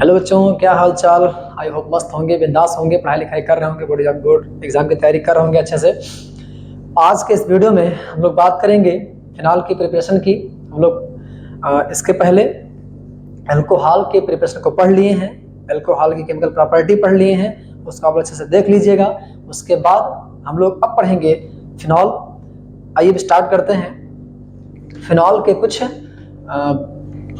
Hello बच्चों, क्या हाल चाल। आई होप मस्त होंगे, बिंदास होंगे, पढ़ाई लिखाई कर रहे होंगे, बोर्ड एग्जाम की तैयारी कर रहे होंगे अच्छे से। आज के इस वीडियो में हम लोग बात करेंगे फिनाल की प्रिपरेशन की। हम लोग इसके पहले अल्कोहल के प्रिपरेशन को पढ़ लिए हैं, अल्कोहल की केमिकल प्रॉपर्टी पढ़ लिए हैं, उसको आप अच्छे से देख लीजिएगा। उसके बाद हम लोग अब पढ़ेंगे फिनॉल। आइए स्टार्ट करते हैं फिनॉल के कुछ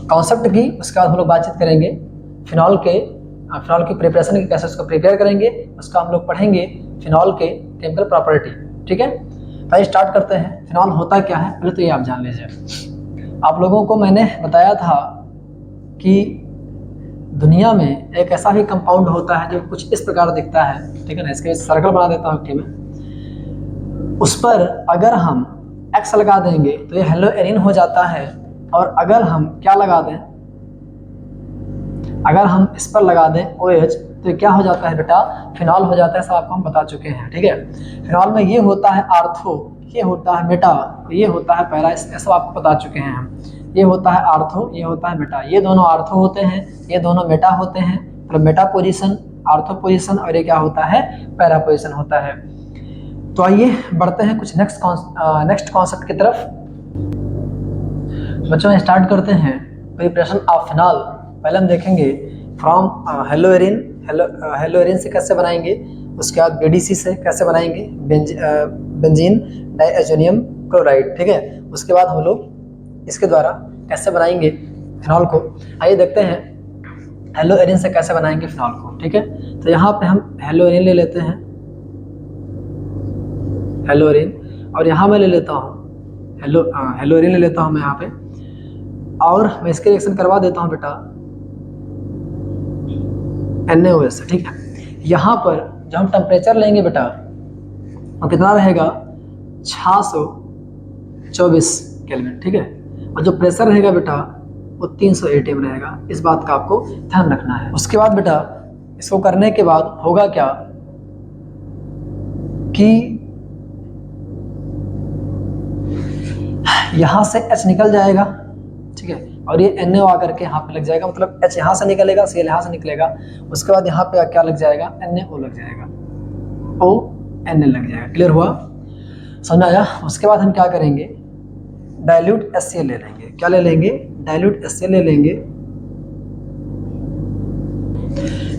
कॉन्सेप्ट की। उसके बाद हम लोग बातचीत करेंगे फिनॉल की प्रिपरेशन की, कैसे उसको प्रिपेयर करेंगे, उसका हम लोग पढ़ेंगे फिनॉल के केमिकल प्रॉपर्टी। ठीक है, तो आइए स्टार्ट करते हैं। फिनॉल होता क्या है पहले तो ये आप जान लीजिए। आप लोगों को मैंने बताया था कि दुनिया में एक ऐसा भी कंपाउंड होता है जो कुछ इस प्रकार दिखता है, ठीक है ना। इसके सर्कल बना देता हूँ कि मैं उस पर अगर हम एक्स लगा देंगे तो ये हेलो एरिन हो जाता है। और अगर हम क्या लगा दें, अगर हम इस पर लगा दें OH तो क्या हो जाता है बेटा, फिनॉल हो जाता है। सब आपको हम बता चुके हैं, ठीक है। फिनॉल में ये होता है आर्थो, ये होता है मेटा, ये होता है पैरा, ये सब आपको बता चुके हैं हम। ये होता है आर्थो, ये होता है मेटा। ये दोनों आर्थो होते हैं, ये दोनों मेटा होते हैं। मतलब मेटा पोजीशन, आर्थो पोजीशन, और ये क्या होता है, पैरा पोजीशन होता है। तो आइए बढ़ते हैं कुछ नेक्स्ट कॉन्सेप्ट की तरफ। बच्चों स्टार्ट करते हैं प्रिपरेशन ऑफ फिनॉल। पहले हम देखेंगे फ्रॉम हेलो एरिन से कैसे बनाएंगे, उसके बाद BDC से कैसे बनाएंगे, बेंजीन डाइएजोनियम क्लोराइड, ठीक है। उसके बाद हम लोग इसके द्वारा कैसे बनाएंगे फिनॉल को। आइए देखते हैं हेलो एरिन से कैसे बनाएंगे फिनॉल को, ठीक है। तो यहाँ पे हम हेलो एरिन ले लेते हैं, हेलो एरिन, और यहाँ मैं ले लेता हूँ हेलो एरिन ले लेता हूँ मैं यहाँ पे, और मैं इसके रिएक्शन करवा देता हूँ बेटा NaOH, ठीक है। यहाँ पर जब हम टेम्परेचर लेंगे बेटा वो कितना रहेगा, 624 केल्विन, ठीक है। और जो प्रेशर रहेगा बेटा वो 300 atm रहेगा। इस बात का आपको ध्यान रखना है। उसके बाद बेटा इसको करने के बाद होगा क्या कि यहाँ से H निकल जाएगा, ठीक है, और ये NaO आकर के यहाँ पे लग जाएगा। मतलब H यहाँ से निकलेगा, Cl यहाँ से निकलेगा। उसके बाद यहाँ पे क्या लग जाएगा, NaO लग जाएगा, ONa लग जाएगा। क्लियर हुआ, समझ आया। उसके बाद हम क्या करेंगे, डाइल्यूट HCl ले लेंगे। क्या ले लेंगे, डाइल्यूट HCl ले लेंगे।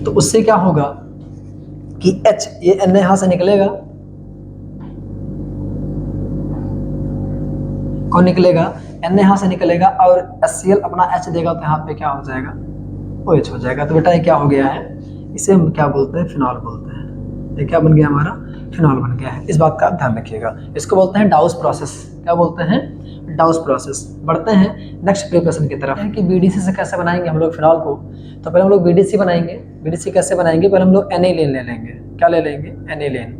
तो उससे क्या होगा कि H, ये Na यहाँ से निकलेगा, कौन निकलेगा, Na यहाँ से निकलेगा, और HCl अपना H देगा तो यहाँ पे क्या हो जाएगा, OH हो जाएगा। तो बेटा ये क्या हो गया है, इसे हम क्या बोलते हैं, फिनॉल बोलते हैं। ये क्या बन गया, हमारा फिनॉल बन गया है। इस बात का ध्यान रखिएगा। इसको बोलते हैं डाउस प्रोसेस। क्या बोलते हैं, डाउस प्रोसेस। बढ़ते हैं नेक्स्ट प्रिपरेशन की तरफ कि BDC से कैसे बनाएंगे हम लोग फिनॉल को। तो पहले हम लोग BDC बनाएंगे। BDC कैसे बनाएंगे, पहले हम लोग एनिलीन ले लेंगे। क्या ले लेंगे, एनिलीन।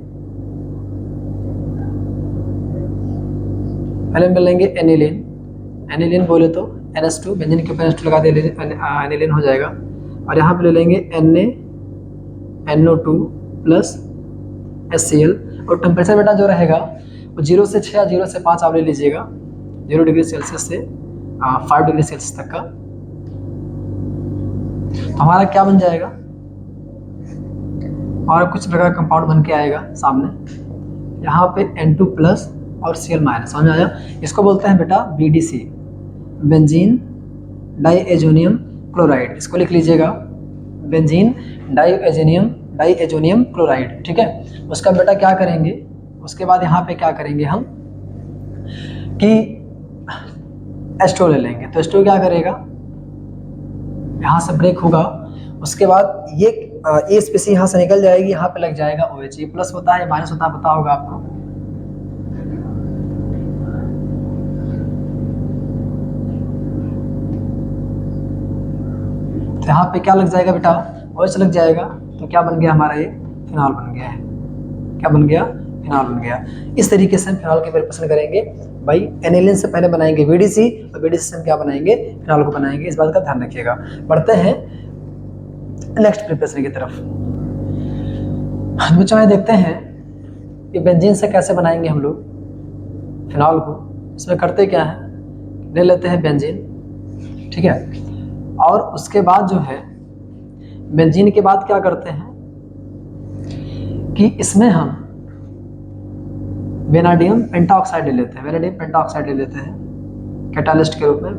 पहले हम लेंगे एनिलीन। एनिलीन बोले तो NH2, बेंजीन के ऊपर NH2 लगा दे, एनिलीन हो जाएगा। और यहाँ पे ले लेंगे NaNO2 प्लस HCl। और टेम्परेचर बेटा जो रहेगा वो 0 से 6 या 0 से 5 आप ले लीजिएगा, 0 डिग्री सेल्सियस से 5 डिग्री सेल्सियस तक का। तो हमारा क्या बन जाएगा, हमारा कुछ प्रकार का कंपाउंड बन के आएगा सामने। यहाँ पे N2 प्लस और Cl माइनस, समझ आया। इसको बोलते हैं बेटा BDC, बेंजीन डाइएजोनियम क्लोराइड। इसको लिख लीजिएगा, बेंजीन डाइएजोनियम क्लोराइड, ठीक है। उसका बेटा क्या करेंगे, उसके बाद यहाँ पे क्या करेंगे हम कि H2 ले लेंगे। तो H2 क्या करेगा, यहाँ से ब्रेक होगा। उसके बाद ये स्पेसी यहाँ से निकल जाएगी, यहाँ पे लग जाएगा OH। ये प्लस होता है, माइनस होता है, पता होगा आपको। तो यहाँ पे क्या लग जाएगा बेटा, OH लग जाएगा। तो क्या बन गया हमारा, ये फिनॉल बन गया है। क्या बन गया, फिनॉल बन गया। इस तरीके से हम फिनॉल की प्रिपरेशन करेंगे भाई। एनिलीन से पहले बनाएंगे BDC, और BDC से हम क्या बनाएंगे, फिनॉल को बनाएंगे। इस बात का ध्यान रखिएगा। बढ़ते हैं नेक्स्ट प्रिपरेशन की तरफ। बच्चों में देखते हैं कि बेंजीन से कैसे बनाएंगे हम लोग फिनॉल को। इसमें करते क्या है, ले लेते हैं बेंजीन, ठीक है। और उसके बाद जो है बेंजीन के बाद क्या करते हैं कि इसमें हम वेनाडियम पेंटाऑक्साइड ले लेते हैं, वेनेडियम पेंटाऑक्साइड ले लेते हैं कैटालिस्ट के रूप में,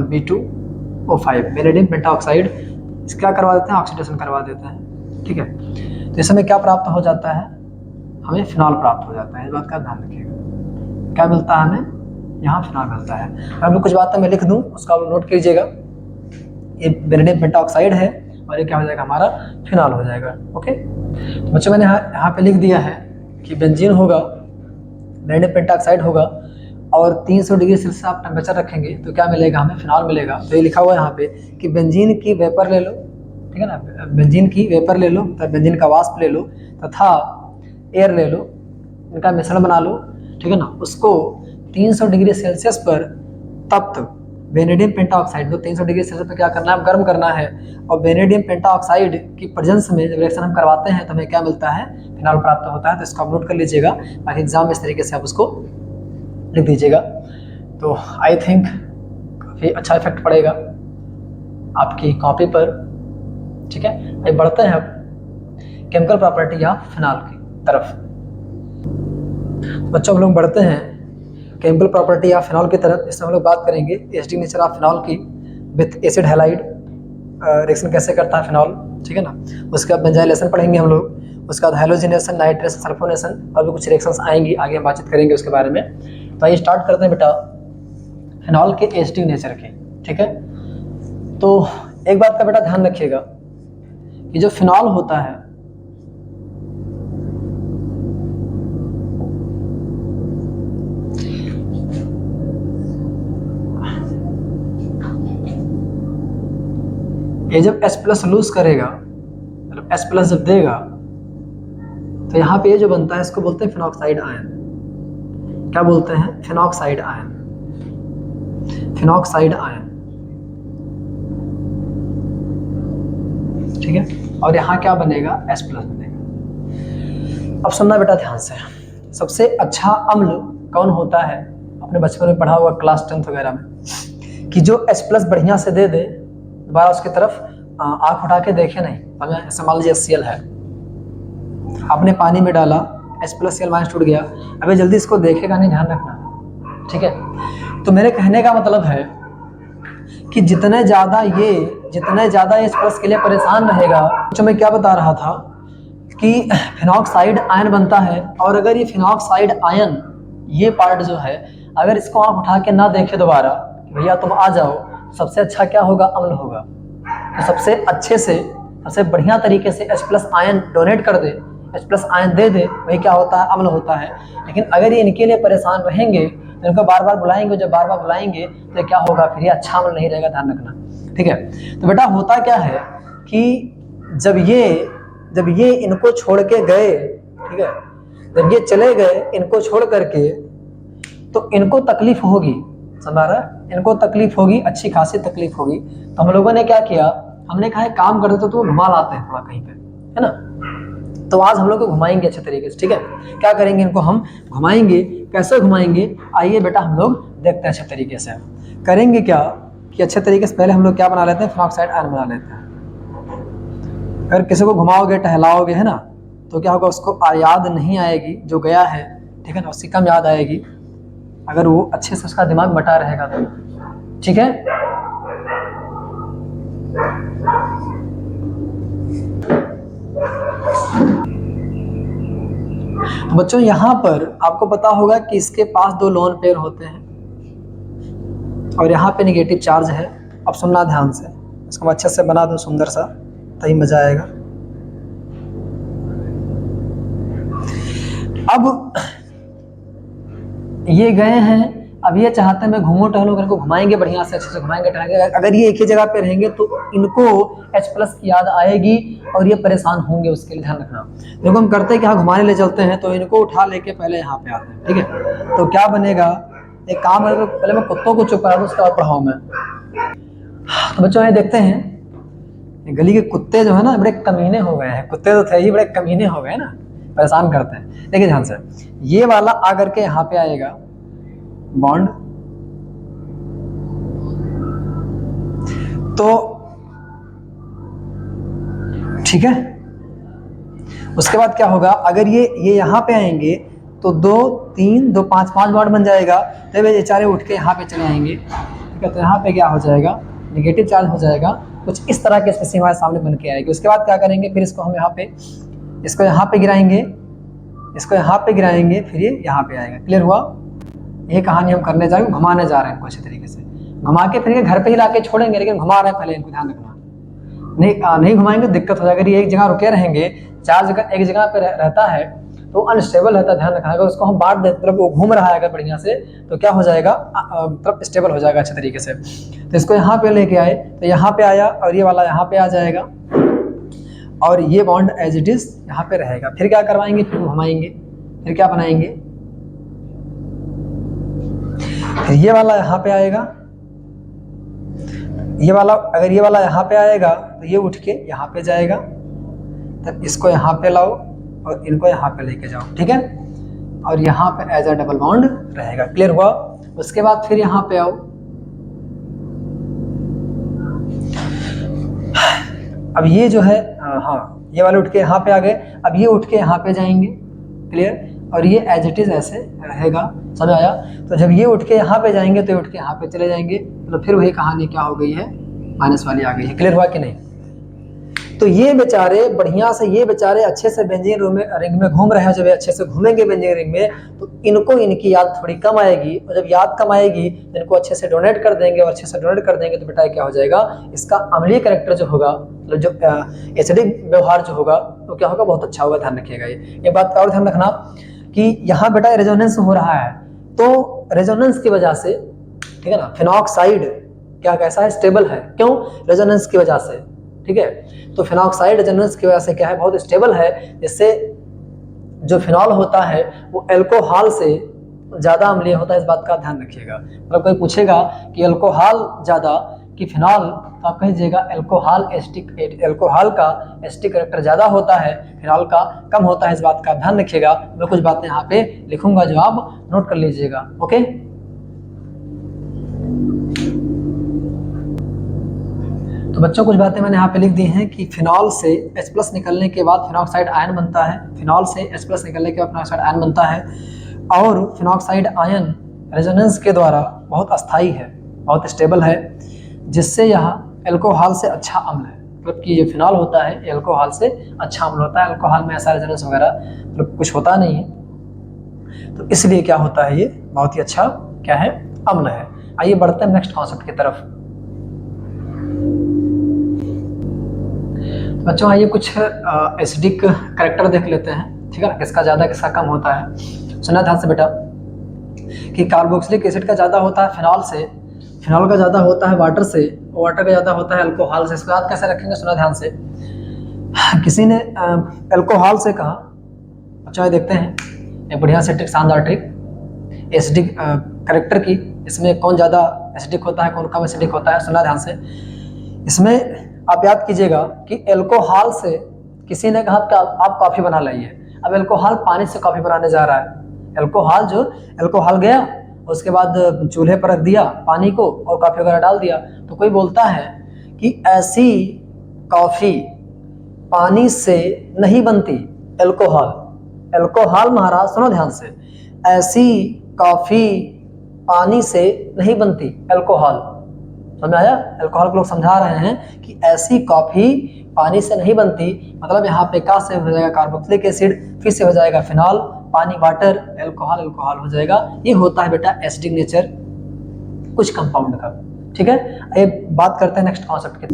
B2O5 वेनेडियम पेंटाऑक्साइड। क्या करवा देते हैं, ऑक्सीडेशन करवा देते हैं, ठीक है। तो इस समय क्या प्राप्त हो जाता है, हमें फिनॉल प्राप्त हो जाता है। इस बात का ध्यान रखिएगा, क्या मिलता है हमें, यहाँ फिनॉल मिलता है। अब कुछ बातें मैं लिख दूँ, उसका आप नोट कीजिएगा। ये वेनेडियम पेंटाऑक्साइड है और ये क्या हो जाएगा, हमारा फिनॉल हो जाएगा। ओके, तो बच्चों मैंने यहाँ पे लिख दिया है कि बेंजीन होगा, वेनेडियम पेंटाऑक्साइड होगा और 300 डिग्री सेल्सियस आप टेम्परेचर रखेंगे तो क्या मिलेगा, हमें फिनॉल मिलेगा। तो ये लिखा हुआ है यहाँ पे कि बेंजीन की वेपर ले लो, ठीक है ना, बेंजीन की वेपर ले लो, तथा बेंजीन का वाष्प ले लो तथा एयर ले लो, इनका मिश्रण बना लो, ठीक है ना। उसको 300 डिग्री सेल्सियस पर तप्त वेनेडियम पेंटाऑक्साइड को 300 डिग्री सेल्सियस पर क्या करना है, गर्म करना है। और वेनेडियम पेंटाऑक्साइड की प्रेजेंस में जब रिएक्शन हम करवाते हैं तो हमें क्या मिलता है, फिनॉल प्राप्त होता है। तो इसको आप नोट कर लीजिएगा, बाकी एग्जाम में इस तरीके से आप उसको लिख दीजिएगा। तो आई थिंक काफ़ी अच्छा इफेक्ट पड़ेगा आपकी कॉपी पर, ठीक है। अभी बढ़ते हैं अब केमिकल प्रॉपर्टी या फिनॉल की तरफ। बच्चों हम लोग बढ़ते हैं केमिकल प्रॉपर्टी या फिनॉल की तरफ। इसमें हम लोग बात करेंगे एसिडिक नेचर ऑफ फिनॉल की विथ एसिड हैलाइड, रिएक्शन कैसे करता है फिनॉल, ठीक है ना। उसके बाद बेंजाइलेशन पढ़ेंगे हम लोग, उसके बाद हाइलोजिनेशन, नाइट्रेशन, सल्फोनेशन और भी कुछ रिएक्शंस आएंगी, आगे हम बातचीत करेंगे उसके बारे में। तो आइए स्टार्ट करते हैं बेटा फिनॉल के एसिडिक नेचर की, ठीक है। तो एक बात का बेटा ध्यान रखिएगा कि जो फिनॉल होता है ये जब H+ लूज करेगा, मतलब H+ जब देगा तो यहाँ पे ये जो बनता है इसको बोलते हैं फिनॉक्साइड आयन। क्या बोलते हैं, फिनॉक्साइड आयन, फिनॉक्साइड आयन, ठीक है। और यहाँ क्या बनेगा, H+ बनेगा। अब सुनना बेटा ध्यान से, सबसे अच्छा अम्ल कौन होता है, अपने बचपन में पढ़ा हुआ क्लास 10th वगैरह में, कि जो H+ बढ़िया से दे दे, दोबारा उसकी तरफ आंख उठा के देखे नहीं। हमें मान लीजिए HCl है, आपने पानी में डाला, H+Cl- टूट गया, अबे जल्दी इसको देखेगा नहीं, ध्यान रखना, ठीक है। तो मेरे कहने का मतलब है कि जितने ज़्यादा ये H+ के लिए परेशान रहेगा। जो मैं क्या बता रहा था कि फिनॉक्साइड आयन बनता है, और अगर ये फिनॉक्साइड आयन ये पार्ट जो है, अगर इसको आंख उठा के ना देखे दोबारा, भैया तुम आ जाओ, सबसे अच्छा क्या होगा, अम्ल होगा। तो सबसे अच्छे से, सबसे बढ़िया तरीके से H+ आयन डोनेट कर दे, H+ आयन दे दे, वही क्या होता है, अम्ल होता है। लेकिन अगर ये इनके लिए परेशान रहेंगे तो इनको बार बार बुलाएंगे, जब बार बार बुलाएंगे तो क्या होगा, फिर ये अच्छा अम्ल नहीं रहेगा, ध्यान रखना, ठीक है। तो बेटा होता क्या है कि जब ये इनको छोड़ के गए, ठीक है, जब ये चले गए इनको छोड़ करके, तो इनको तकलीफ होगी, समझ रहा है, इनको तकलीफ होगी, अच्छी खासी तकलीफ होगी। तो हम लोगों ने क्या किया, हमने कहा काम करते तो घुमा लाते हैं थोड़ा कहीं पे, है ना। तो आज हम लोग को घुमाएंगे अच्छे तरीके से, ठीक है। क्या करेंगे, इनको हम घुमाएंगे, कैसे घुमाएंगे, आइए बेटा हम लोग देखते हैं अच्छे तरीके से। करेंगे क्या कि अच्छे तरीके से पहले हम लोग क्या बना लेते हैं, फिनॉक्साइड आयन बना लेते हैं। अगर किसी को घुमाओगे, टहलाओगे, है ना, तो क्या होगा, उसको याद नहीं आएगी जो गया है, ठीक है ना, उससे कम याद आएगी अगर वो अच्छे से उसका दिमाग बटा रहेगा तो, ठीक है। तो बच्चों यहाँ पर आपको पता होगा कि इसके पास 2 लोन पेयर होते हैं और यहाँ पे नेगेटिव चार्ज है। अब सुनना ध्यान से, इसको मैं अच्छे से बना दूं सुंदर सा, तभी मजा आएगा। अब ये गए हैं, अब ये चाहते हैं मैं घूमो टहलो, इनको घुमाएंगे बढ़िया से, अच्छे से घुमाएंगे टहलाएंगे। अगर ये एक ही जगह पे रहेंगे तो इनको H+ की याद आएगी और ये परेशान होंगे, उसके लिए ध्यान रखना। देखो हम करते हैं कि हाँ घुमाने ले चलते हैं, तो इनको उठा लेके पहले यहाँ पे आते हैं, ठीक है। तो क्या बनेगा, एक काम है, पहले मैं कुत्तों को चुप करा दूँ, उसके बाद पढ़ाऊँ मैं। तो बच्चों ये देखते हैं, गली के कुत्ते जो है ना बड़े कमीने हो गए हैं, कुत्ते तो थे ही, बड़े कमीने हो गए ना, परेशान करते हैं। देखिए ध्यान से, ये वाला आकर के यहाँ पे आएगा बॉन्ड, तो ठीक है। उसके बाद क्या होगा, अगर ये यहाँ पे आएंगे तो 2 3 2 5 5 बॉन्ड बन जाएगा, तो ये बेचारे उठ के यहाँ पे चले आएंगे, ठीक है। तो यहाँ पे क्या हो जाएगा, नेगेटिव चार्ज हो जाएगा, कुछ इस तरह की स्थिति हमारे सामने बन के आएगी। उसके बाद क्या करेंगे, फिर इसको हम यहाँ पे, इसको यहाँ पे गिराएंगे, इसको यहाँ पे गिराएंगे, फिर ये यहाँ पे आएगा। क्लियर हुआ? ये कहानी हम करने जा रहे हैं, घुमाने जा रहे हैं इनको अच्छे तरीके से, घुमा के फिर घर पे ही लाके छोड़ेंगे, लेकिन घुमा रहे हैं पहले, इनको ध्यान रखना। नहीं घुमाएंगे दिक्कत हो जाएगा। ये एक जगह रुके रहेंगे, चार्ज एक जगह पे रहता है तो अनस्टेबल रहता है, ध्यान रखना। अगर उसको हम बांट देते, मतलब वो घूम रहा है अगर बढ़िया से, तो क्या हो जाएगा, मतलब स्टेबल हो जाएगा अच्छे तरीके से। तो इसको यहाँ पे लेके आए, तो यहाँ पे आया और ये वाला यहाँ पे आ जाएगा, और ये बॉन्ड एज इट इज यहाँ पे रहेगा। फिर क्या करवाएंगे, फिर घुमाएंगे, फिर क्या बनाएंगे, फिर ये वाला यहाँ पे आएगा, ये वाला, अगर ये वाला यहाँ पे आएगा तो ये उठ के यहाँ पे जाएगा, तब इसको यहाँ पे लाओ और इनको यहाँ पे लेके जाओ, ठीक है। और यहाँ पे एज अ डबल बॉन्ड रहेगा। क्लियर हुआ? उसके बाद फिर यहाँ पे आओ, अब ये जो है, हाँ ये वाले उठ के यहाँ पे आ गए, अब ये उठ के यहाँ पे जाएंगे। क्लियर? और ये एज इट इज ऐसे रहेगा, समझ आया? तो जब ये उठ के यहाँ पे जाएंगे तो ये उठ के यहाँ पे चले जाएंगे, तो फिर वही कहानी क्या हो गई है, माइनस वाली आ गई है। क्लियर हुआ कि नहीं? तो ये बेचारे बढ़िया से, ये बेचारे अच्छे से बेंजीन रूम में रिंग में घूम रहे हैं। जब ये अच्छे से घूमेंगे बेंजीन रिंग में, तो इनको इनकी याद थोड़ी कम आएगी, और जब याद कम आएगी तो इनको अच्छे से डोनेट कर देंगे, और अच्छे से डोनेट कर देंगे तो बेटा क्या हो जाएगा, इसका अम्लीय कैरेक्टर जो होगा, मतलब जो एसिडिक व्यवहार जो होगा, तो क्या होगा, बहुत अच्छा होगा। ध्यान रखिएगा ये बात का और ध्यान रखना कि यहाँ बेटा रेजोनेंस हो रहा है, तो रेजोनेंस की वजह से, ठीक है ना, फिनॉक्साइड क्या कैसा है, स्टेबल है। क्यों? रेजोनेंस की वजह से, ठीक है। तो फिनॉक्साइड रेजोनेंस की वजह से क्या है, बहुत स्टेबल है, जिससे जो फिनॉल होता है वो अल्कोहल से ज़्यादा अम्लीय होता है। इस बात का ध्यान रखिएगा। मतलब कोई पूछेगा कि अल्कोहल ज़्यादा कि फिनॉल, तो आप कह दीजिएगा अल्कोहल अल्कोहल का एसिडिक कैरेक्टर ज़्यादा होता है, फिनॉल का कम होता है। इस बात का ध्यान रखिएगा। मैं कुछ बातें यहाँ पे लिखूंगा जो आप नोट कर लीजिएगा। ओके, तो बच्चों कुछ बातें मैंने यहाँ पे लिख दी हैं कि फिनॉल से H+ निकलने के बाद फिनॉक्साइड आयन बनता है। फिनॉल से H+ निकलने के बाद फिनॉक्साइड आयन बनता है, और फिनॉक्साइड आयन रेजोनेंस के द्वारा बहुत अस्थायी है, बहुत स्टेबल है, जिससे यह अल्कोहल से अच्छा अम्ल है। मतलब कि ये फिनॉल होता है, ये अल्कोहल से अच्छा अम्ल होता है। अल्कोहल में ऐसा रेजोनेंस वगैरह मतलब कुछ होता नहीं है, तो इसलिए क्या होता है, ये बहुत ही अच्छा क्या है, अम्ल है। आइए बढ़ते हैं नेक्स्ट कॉन्सेप्ट की तरफ। बच्चों आइए कुछ एसिडिक कैरेक्टर देख लेते हैं, ठीक है ना, किसका ज़्यादा किसका कम होता है। सुना ध्यान से बेटा कि कार्बोक्सिलिक एसिड का ज़्यादा होता है फिनॉल से, फिनॉल का ज़्यादा होता है वाटर से, वाटर का ज़्यादा होता है अल्कोहल से। इसको याद कैसे रखेंगे, सुना ध्यान से। किसी ने अल्कोहल से कहा, अच्छा देखते हैं एक बढ़िया से ट्रिक, शानदार ट्रिक एसिडिक कैरेक्टर की। इसमें कौन ज़्यादा एसिडिक होता है, कौन कम एसिडिक होता है, सुना ध्यान से। इसमें आप याद कीजिएगा कि अल्कोहल से किसी ने कहा कि आप कॉफ़ी बना लाइए। अब अल्कोहल पानी से कॉफ़ी बनाने जा रहा है। अल्कोहल गया, उसके बाद चूल्हे पर रख दिया पानी को और कॉफ़ी वगैरह डाल दिया। तो कोई बोलता है कि ऐसी कॉफ़ी पानी से नहीं बनती, अल्कोहल महाराज सुनो ध्यान से, ऐसी कॉफ़ी पानी से नहीं बनती, अल्कोहल। समझ आया? अल्कोहल को लोग समझा रहे हैं कि ऐसी कॉफ़ी पानी से नहीं बनती, मतलब यहाँ पे का से हो जाएगा कार्बोक्सिलिक एसिड, फिर से हो जाएगा फिनॉल, पानी वाटर, अल्कोहल हो जाएगा। ये होता है बेटा एसिडिक नेचर कुछ कंपाउंड का, ठीक है। ये बात करते हैं नेक्स्ट कॉन्सेप्ट की।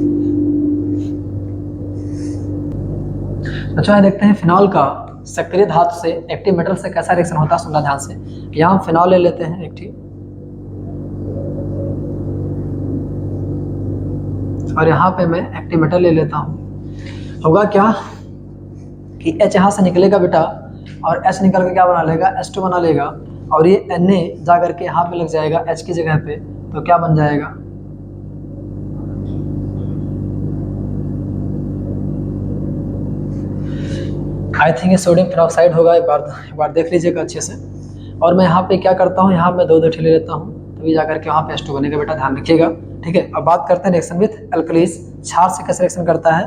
अच्छा देखते हैं फिनॉल का सक्रिय धातु से एक्टिव मेटल से कैसा रिएक्शन होता है, सुनना ध्यान से। यहाँ फिनॉल ले लेते हैं एक ठीक, और यहाँ पे मैं एक्टिव मेटल ले लेता हूँ। होगा क्या कि H यहाँ से निकलेगा बेटा, और H निकल के क्या बना लेगा, H2 बना लेगा, और ये Na जा करके यहाँ पे लग जाएगा H की जगह पे, तो क्या बन जाएगा, आई थिंक ये सोडियम फिनॉक्साइड होगा। एक बार देख लीजिएगा अच्छे से। और मैं यहाँ पे क्या करता हूँ, यहाँ पे 2 ले लेता हूँ, तभी जाकर के वहाँ पे H2 बनेगा बेटा, ध्यान रखिएगा, ठीक है। अब बात करते हैं रिएक्शन विथ अल्कलीज। क्षार से कैसे रिएक्शन करता है,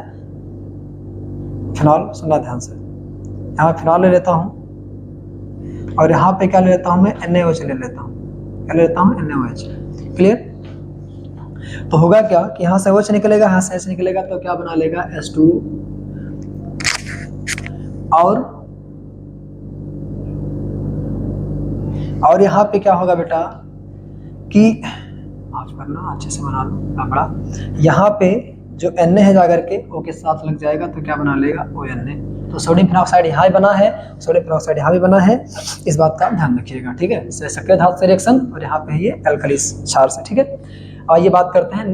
फिनॉल, सुनना ध्यान से, यहाँ फिनॉल ले लेता हूँ और यहाँ पे क्या ले लेता हूँ मैं, NaOH ले लेता हूँ, क्या ले लेता हूँ, NaOH। क्लियर? तो होगा क्या कि यहाँ से OH निकलेगा, यहाँ से H निकलेगा, तो क्या बना लेगा, H2। और यहाँ पे क्या होगा बेटा कि माफ करना, अच्छे से बना लो बड़ा, यहाँ पे जो Na है जाकर के O के साथ लग जाएगा, तो क्या बना लेगा, ONa। तो सोडियम फिनॉक्साइड यहाँ बना है, सोडियम फिनॉक्साइड यहाँ भी बना है, इस बात का ध्यान रखिएगा, ठीक है। सक्रिय धातु से रिएक्शन और यहाँ पे ये एल्कली क्षार से, ठीक है। आइए बात करते हैं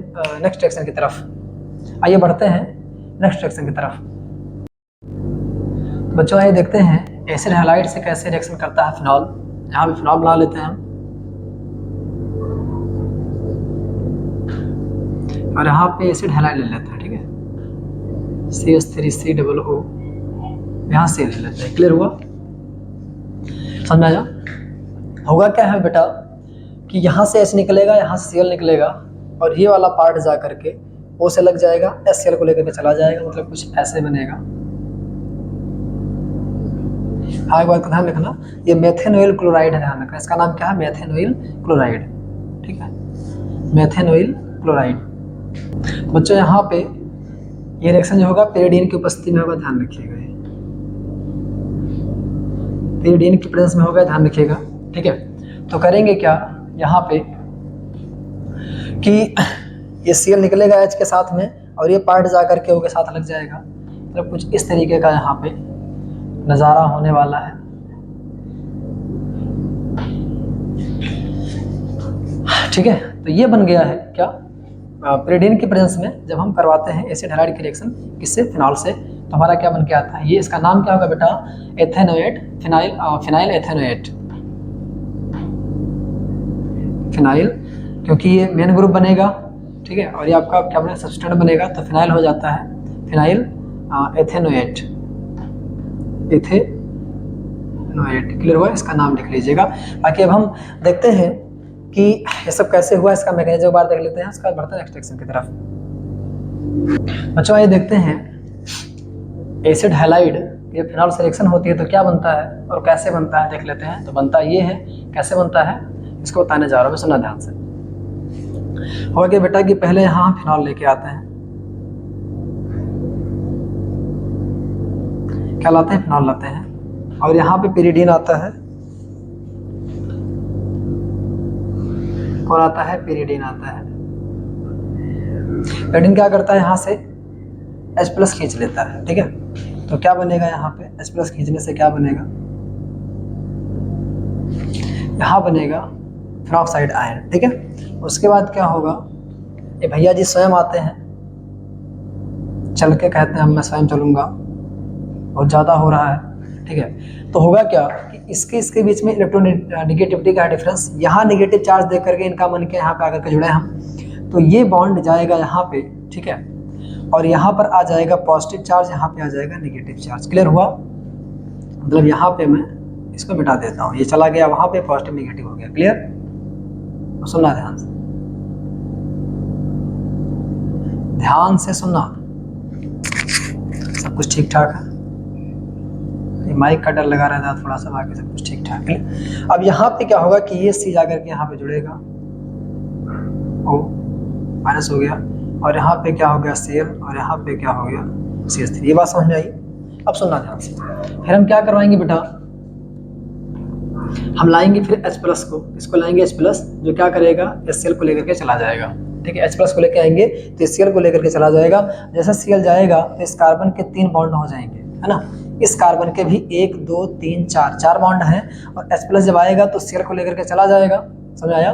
नेक्स्ट रिएक्शन की तरफ, आइए बढ़ते हैं नेक्स्ट रिएक्शन की तरफ। बच्चों आइए देखते हैं एसिड हैलाइड से कैसे रिएक्शन करता है फिनॉल। यहाँ भी फिनॉल बना लेते हैं हम, और यहाँ पे एसिड हैलाइड ले लेते हैं, ठीक है, CH3COO, यहाँ से ले लेते हैं। क्लियर हुआ, समझ में आया? होगा क्या है बेटा कि यहाँ से H निकलेगा, यहाँ से Cl निकलेगा, और ये वाला पार्ट जा करके O से लग जाएगा, HCl को लेकर के चला जाएगा, मतलब कुछ ऐसे बनेगा। हाँ, एक बात का ध्यान रखना, ये मेथेनॉइल क्लोराइड है, ध्यान रखना, इसका नाम क्या है, मेथेनॉइल क्लोराइड, ठीक है, मेथेनॉइल क्लोराइड। बच्चों यहाँ पे ये रिएक्शन जो होगा पेरिडीन की उपस्थिति में होगा, ध्यान रखिएगा, ये पेरिडीन की प्रेजेंस में होगा, ध्यान रखिएगा, ठीक है। तो करेंगे क्या यहाँ पे कि ये Cl निकलेगा H के साथ में, और ये पार्ट जा करके O के साथ लग जाएगा, मतलब कुछ इस तरीके का यहाँ पे नज़ारा होने वाला है। ठीक है, तो ये बन गया है क्या, पेरिडीन की प्रेजेंस में जब हम करवाते हैं एसिड हैलाइड की रिएक्शन किससे, फिनॉल से, तो हमारा क्या बन के आता है, ये इसका नाम क्या होगा बेटा, एथेनोएट, फिनाइल एथेनोएट, फिनाइल, क्योंकि ये मेन ग्रुप बनेगा, ठीक है, और ये आपका क्या बनेगा, सब्सटेंट बनेगा, तो फिनाइल हो जाता है, फिनाइल एथेनोएट, एथेनोएट। क्लियर हुआ, इसका नाम लिख लीजिएगा। बाकी अब हम देखते हैं कि ये सब कैसे हुआ, इसका मैकेनिज्म एक बार देख लेते हैं, उसके बाद बढ़ते हैं नेक्स्ट रिएक्शन की तरफ। बच्चों ये देखते हैं एसिड हैलाइड ये फिनॉल से रिएक्शन होती है तो क्या बनता है और कैसे बनता है, देख लेते हैं। तो बनता ये है, कैसे बनता है इसको बताने जा रहा हूँ मैं, सुनना ध्यान से। हो गया बेटा कि पहले यहाँ फिनॉल लेके आते हैं, क्या लाते हैं, फिनॉल लाते हैं, और यहाँ पे पेरिडीन आता है, कौन आता है, पेरिडीन आता है। पेरिडीन क्या करता है, यहाँ से H+ खींच लेता है, ठीक है, तो क्या बनेगा यहाँ पे, H+ खींचने से क्या बनेगा, यहाँ बनेगा फिनॉक्साइड आयन, ठीक है। उसके बाद क्या होगा, ये भैया जी स्वयं आते हैं, चल के कहते हैं मैं स्वयं चलूंगा, बहुत ज़्यादा हो रहा है, ठीक है। तो होगा क्या कि इसके बीच में इलेक्ट्रोनेगेटिविटी का डिफरेंस, यहाँ नेगेटिव चार्ज दे करके इनका मन के यहाँ पे आकर के जुड़े हम, तो ये बॉन्ड जाएगा यहाँ पे, ठीक है, और यहाँ पर आ जाएगा पॉजिटिव चार्ज, यहाँ पे आ जाएगा नेगेटिव चार्ज। क्लियर हुआ, मतलब यहाँ पे मैं इसको मिटा देता हूँ, ये चला गया वहाँ पे, पॉजिटिव नेगेटिव हो गया। क्लियर, तो सुनना ध्यान से, ध्यान से सुनना, सब कुछ ठीक ठाक है, माइक का डर लगा रहता है थोड़ा सा, बाकी सब कुछ ठीक ठाक है। अब यहाँ पे क्या होगा कि ये C जाकर के यहाँ पे जुड़ेगा, O माइनस हो गया, और यहाँ पे क्या हो गया Cl, और यहाँ पे क्या हो गया CH3। ये बात समझ में आई। अब सुनना ध्यान से, फिर हम क्या करवाएंगे बेटा, हम लाएंगे फिर H+ को, इसको लाएंगे H+, जो क्या करेगा, HCl को लेकर के चला जाएगा, ठीक है, H+ को लेकर आएंगे तो HCl को लेकर के चला जाएगा। जैसे Cl जाएगा तो इस कार्बन के 3 बॉन्ड हो जाएंगे, है ना, इस कार्बन के भी 1 2 3 4 बॉन्ड हैं, और H+ जब आएगा तो Cl को लेकर के चला जाएगा, समझ आया।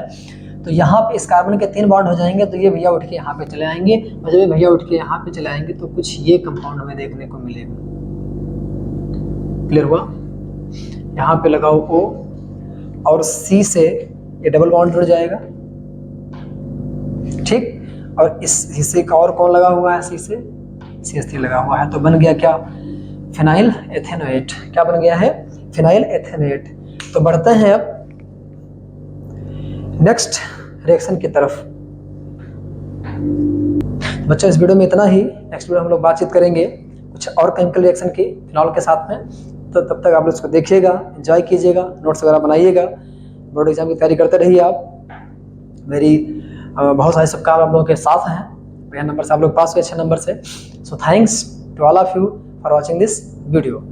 तो यहाँ पे इस कार्बन के 3 बॉन्ड हो जाएंगे, तो ये भैया उठ के यहाँ पे चले आएंगे, और जब ये भैया उठ के यहाँ पे चले आएंगे तो कुछ ये कंपाउंड हमें देखने को मिलेगा। क्लियर हुआ, यहाँ पे लगाओ O, और C से ये डबल बॉन्ड जुड़ जाएगा, ठीक, और इस हिस्से का और कौन लगा हुआ है, C से CH3 लगा हुआ है, तो बन गया क्या, फिनाइल एथेनोएट। क्या बन गया है, फिनाइल एथेनोएट। तो बढ़ते हैं अब नेक्स्ट रिएक्शन की तरफ। बच्चों इस वीडियो में इतना ही, नेक्स्ट वीडियो हम लोग बातचीत करेंगे कुछ और केमिकल रिएक्शन की फिनॉल के साथ में। तो तब तक आप लोग इसको देखिएगा, एंजॉय कीजिएगा, नोट्स वगैरह बनाइएगा, बोर्ड एग्जाम की तैयारी करते रहिए आप। मेरी बहुत सारे शुभकामनाएं आप लोगों के साथ हैं, बढ़िया नंबर से आप लोग पास हुए, अच्छे नंबर से। So thanks to all of you for watching this video.